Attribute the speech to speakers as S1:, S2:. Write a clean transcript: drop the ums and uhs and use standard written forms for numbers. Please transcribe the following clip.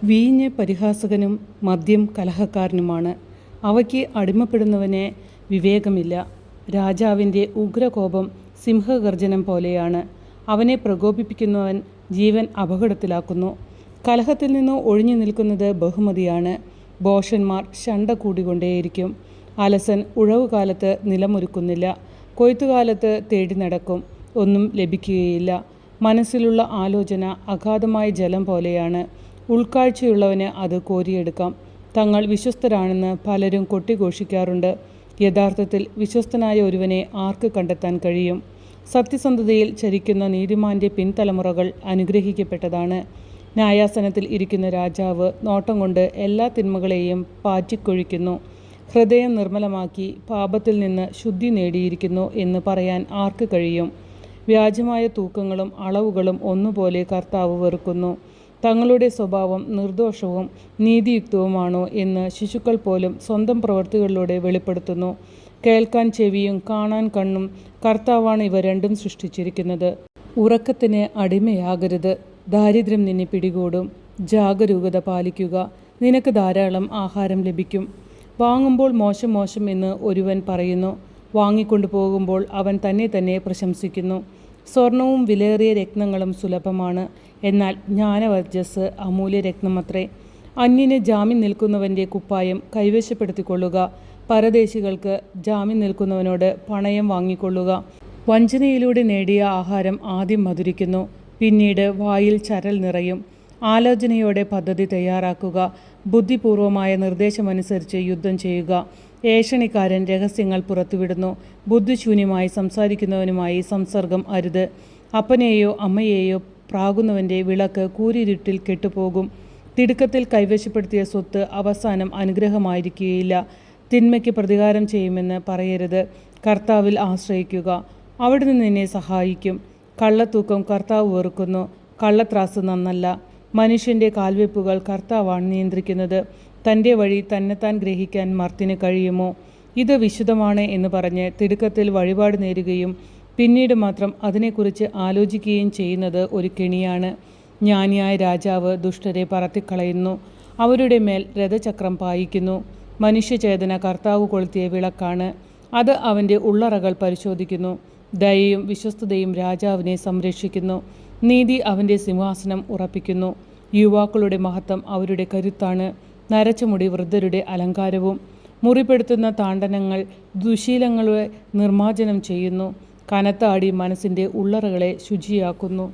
S1: വീഞ്ഞ് പരിഹാസകനും മദ്യം കലഹക്കാരനുമാണ്. അവയ്ക്ക് അടിമപ്പെടുന്നവന് വിവേകമില്ല. രാജാവിൻ്റെ ഉഗ്രകോപം സിംഹഗർജനം പോലെയാണ്. അവനെ പ്രകോപിപ്പിക്കുന്നവൻ ജീവൻ അപകടത്തിലാക്കുന്നു. കലഹത്തിൽ നിന്ന് ഒഴിഞ്ഞു നിൽക്കുന്നത് ബഹുമതിയാണ്. ഭോഷന്മാർ ശണ്ട കൂടിക്കൊണ്ടേയിരിക്കും. അലസൻ ഉഴവുകാലത്ത് നിലമൊരുക്കുന്നില്ല. കൊയ്ത്തുകാലത്ത് തേടി നടക്കും, ഒന്നും ലഭിക്കുകയില്ല. മനസ്സിലുള്ള ആലോചന അഗാധമായ ജലം പോലെയാണ്. ഉൾക്കാഴ്ചയുള്ളവന് അത് കോരിയെടുക്കാം. തങ്ങൾ വിശ്വസ്തരാണെന്ന് പലരും കൊട്ടിഘോഷിക്കാറുണ്ട്. യഥാർത്ഥത്തിൽ വിശ്വസ്തനായ ഒരുവനെ ആർക്ക് കണ്ടെത്താൻ കഴിയും? സത്യസന്ധതയിൽ ചരിക്കുന്ന നീതിമാന്റെ പിൻതലമുറകൾ അനുഗ്രഹിക്കപ്പെട്ടതാണ്. ന്യായാസനത്തിൽ ഇരിക്കുന്ന രാജാവ് നോട്ടം കൊണ്ട് എല്ലാ തിന്മകളെയും പാറ്റിക്കൊഴിക്കുന്നു. ഹൃദയം നിർമ്മലമാക്കി പാപത്തിൽ നിന്ന് ശുദ്ധി നേടിയിരിക്കുന്നു എന്ന് പറയാൻ ആർക്ക് കഴിയും? വ്യാജമായ തൂക്കങ്ങളും അളവുകളും ഒന്നുപോലെ കർത്താവ് വെറുക്കുന്നു. തങ്ങളുടെ സ്വഭാവം നിർദോഷവും നീതിയുക്തവുമാണോ എന്ന് ശിശുക്കൾ പോലും സ്വന്തം പ്രവൃത്തികളിലൂടെ വെളിപ്പെടുത്തുന്നു. കേൾക്കാൻ ചെവിയും കാണാൻ കണ്ണും കർത്താവാണ് ഇവ രണ്ടും സൃഷ്ടിച്ചിരിക്കുന്നത്. ഉറക്കത്തിന് അടിമയാകരുത്. ദാരിദ്ര്യം നിന്നെ പിടികൂടും. ജാഗരൂകത പാലിക്കുക. നിനക്ക് ധാരാളം ആഹാരം ലഭിക്കും. വാങ്ങുമ്പോൾ മോശം മോശം എന്ന് ഒരുവൻ പറയുന്നു. വാങ്ങിക്കൊണ്ടു പോകുമ്പോൾ അവൻ തന്നെ പ്രശംസിക്കുന്നു. സ്വർണവും വിലയേറിയ രത്നങ്ങളും സുലഭമാണ്. എന്നാൽ ജ്ഞാനവർജസ് അമൂല്യ രത്നമത്രേ. അന്യന് ജാമ്യം നിൽക്കുന്നവൻ്റെ കുപ്പായം കൈവശപ്പെടുത്തിക്കൊള്ളുക. പരദേശികൾക്ക് ജാമ്യം നിൽക്കുന്നവനോട് പണയം വാങ്ങിക്കൊള്ളുക. വഞ്ചനയിലൂടെ നേടിയ ആഹാരം ആദ്യം മധുരിക്കുന്നു, പിന്നീട് വായിൽ ചരൽ നിറയും. ആലോചനയോടെ പദ്ധതി തയ്യാറാക്കുക. ബുദ്ധിപൂർവമായ നിർദ്ദേശമനുസരിച്ച് യുദ്ധം ചെയ്യുക. ഏഷണിക്കാരൻ രഹസ്യങ്ങൾ പുറത്തുവിടുന്നു. ബുദ്ധിശൂന്യമായി സംസാരിക്കുന്നവനുമായി സംസർഗം അരുത്. അപ്പനെയോ അമ്മയെയോ പ്രാകുന്നവൻ്റെ വിളക്ക് കൂരിരുട്ടിൽ കെട്ടുപോകും. തിടുക്കത്തിൽ കൈവശപ്പെടുത്തിയ സ്വത്ത് അവസാനം അനുഗ്രഹമായിരിക്കുകയില്ല. തിന്മയ്ക്ക് പ്രതികാരം ചെയ്യുമെന്ന് പറയരുത്. കർത്താവിൽ ആശ്രയിക്കുക, അവിടുന്ന് നിന്നെ സഹായിക്കും. കള്ളത്തൂക്കം കർത്താവ് വെറുക്കുന്നു. കള്ളത്രാസ് നന്നല്ല. മനുഷ്യൻ്റെ കാൽവെപ്പുകൾ കർത്താവാണ് നിയന്ത്രിക്കുന്നത്. തൻ്റെ വഴി തന്നെത്താൻ ഗ്രഹിക്കാൻ മർത്തിന് കഴിയുമോ? ഇത് വിശുദ്ധമാണ് എന്ന് പറഞ്ഞ് തിടുക്കത്തിൽ വഴിപാട് നേരുകയും പിന്നീട് മാത്രം അതിനെക്കുറിച്ച് ആലോചിക്കുകയും ചെയ്യുന്നത് ഒരു കെണിയാണ്. ജ്ഞാനിയായ രാജാവ് ദുഷ്ടരെ പറത്തിക്കളയുന്നു. അവരുടെ മേൽ രഥചക്രം പായിക്കുന്നു. മനുഷ്യചേതന കർത്താവ് കൊളുത്തിയ വിളക്കാണ്. അത് അവൻ്റെ ഉള്ളറകൾ പരിശോധിക്കുന്നു. ദയയും വിശ്വസ്തതയും രാജാവിനെ സംരക്ഷിക്കുന്നു. നീതി അവൻ്റെ സിംഹാസനം ഉറപ്പിക്കുന്നു. യുവാക്കളുടെ മഹത്വം അവരുടെ കരുത്താണ്. നരച്ച മുടി വൃദ്ധരുടെ അലങ്കാരവും. മുറിപ്പെടുത്തുന്ന താണ്ഡനങ്ങൾ ദുശീലങ്ങളെ നിർമ്മാർജ്ജനം ചെയ്യുന്നു. കനത്ത അടി മനസ്സിൻ്റെ ഉള്ളറകളെ ശുചിയാക്കുന്നു.